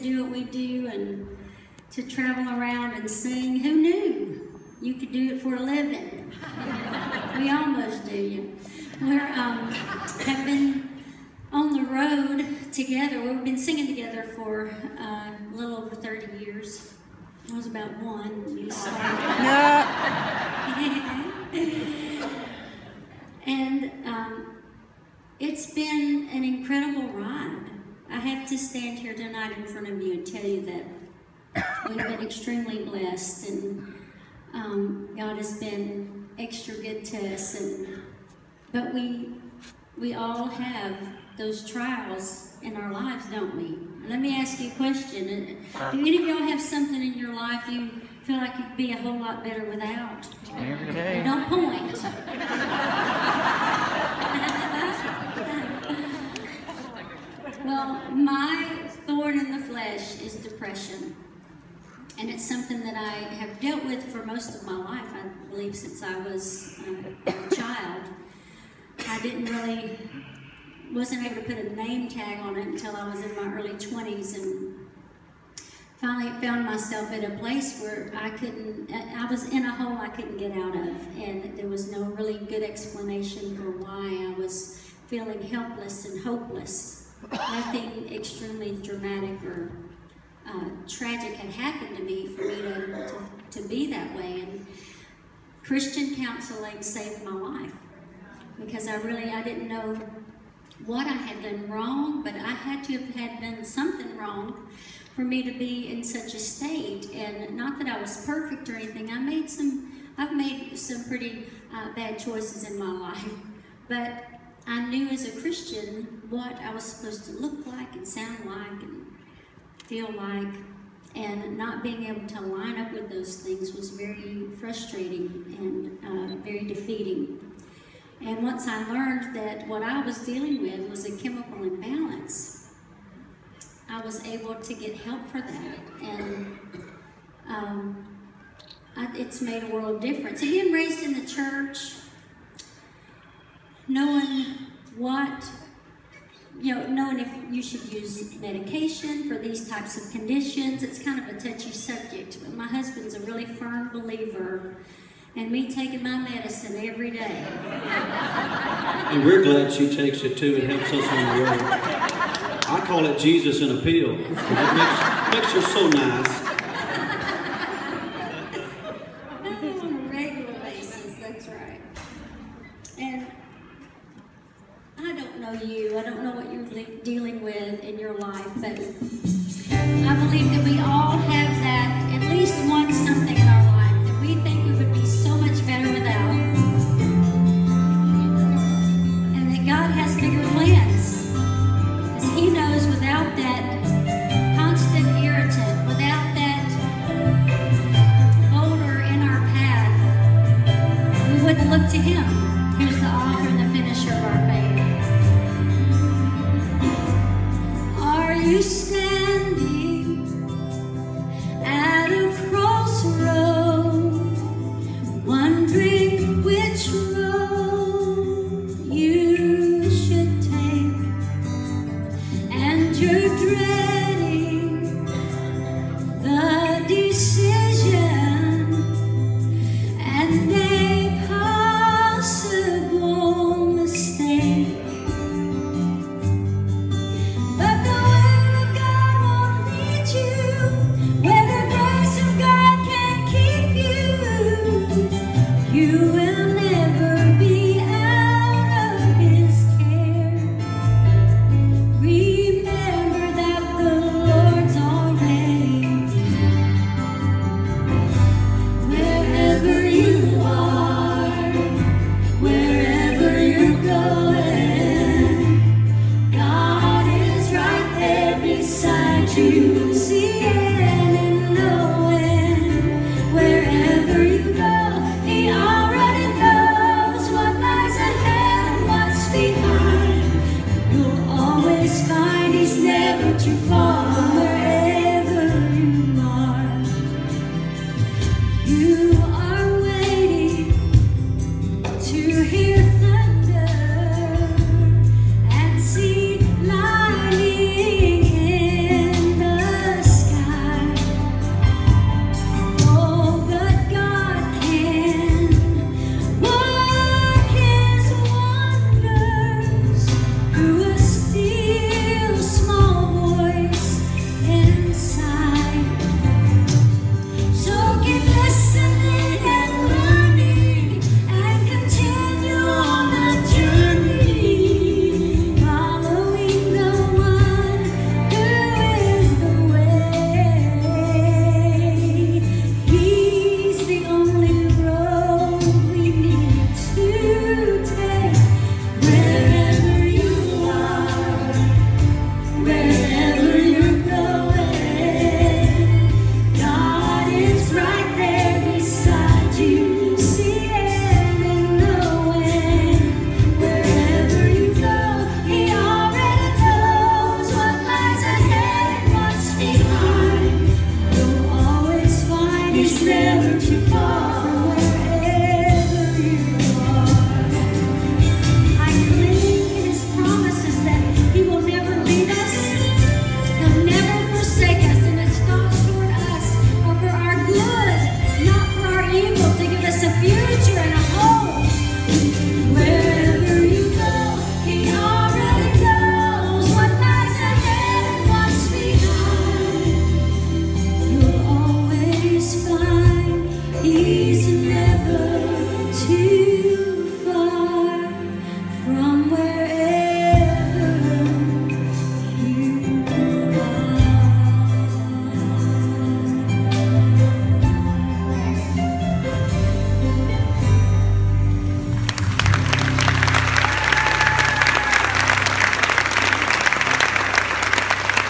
do what we do and to travel around and sing. Who knew you could do it for a living? We almost do. We have been on the road together. We've been singing together for a little over 30 years. I was about one when you started. And it's been an incredible ride. I have to stand here tonight in front of you and tell you that we've been extremely blessed, and God has been extra good to us. But we all have those trials in our lives, don't we? Let me ask you a question. Do any of y'all have something in your life you feel like you'd be a whole lot better without? Every day. Don't point. Well, my thorn in the flesh is depression. And it's something that I have dealt with for most of my life, I believe, since I was a child. I wasn't able to put a name tag on it until I was in my early 20s, and finally found myself at a place where I was in a hole I couldn't get out of, and there was no really good explanation for why I was feeling helpless and hopeless. Nothing extremely dramatic or tragic had happened to me for me to be that way, and Christian counseling saved my life, because I didn't know what I had done wrong, but I had to have done something wrong for me to be in such a state. And not that I was perfect or anything. I've made some pretty bad choices in my life, but I knew as a Christian what I was supposed to look like and sound like and feel like, and not being able to line up with those things was very frustrating and very defeating. And once I learned that what I was dealing with was a chemical imbalance, I was able to get help for that, and it's made a world of difference. And being raised in the church, knowing if you should use medication for these types of conditions, it's kind of a touchy subject. But my husband's a really firm believer in me taking my medicine every day. And we're glad she takes it too. It helps us on the road. I call it Jesus in a pill. It makes her so nice. On a regular basis, that's right. And I don't know you. I don't know what you're dealing with in your life, but I believe that we all have that, at least one something in our life that we think we would be so much better without. And that God has bigger plans. Because He knows without that constant irritant, without that boulder in our path, we wouldn't look to Him, who's the author and the finisher of our faith. Are you standing at a crossroad, wondering which road you should take, and you're dreading the decision and a possible mistake? But the Word of God won't lead you where the grace of God can keep you. You will never be out of His care. Remember that the Lord's already wherever you are, wherever you're going, God is right there beside you. See it.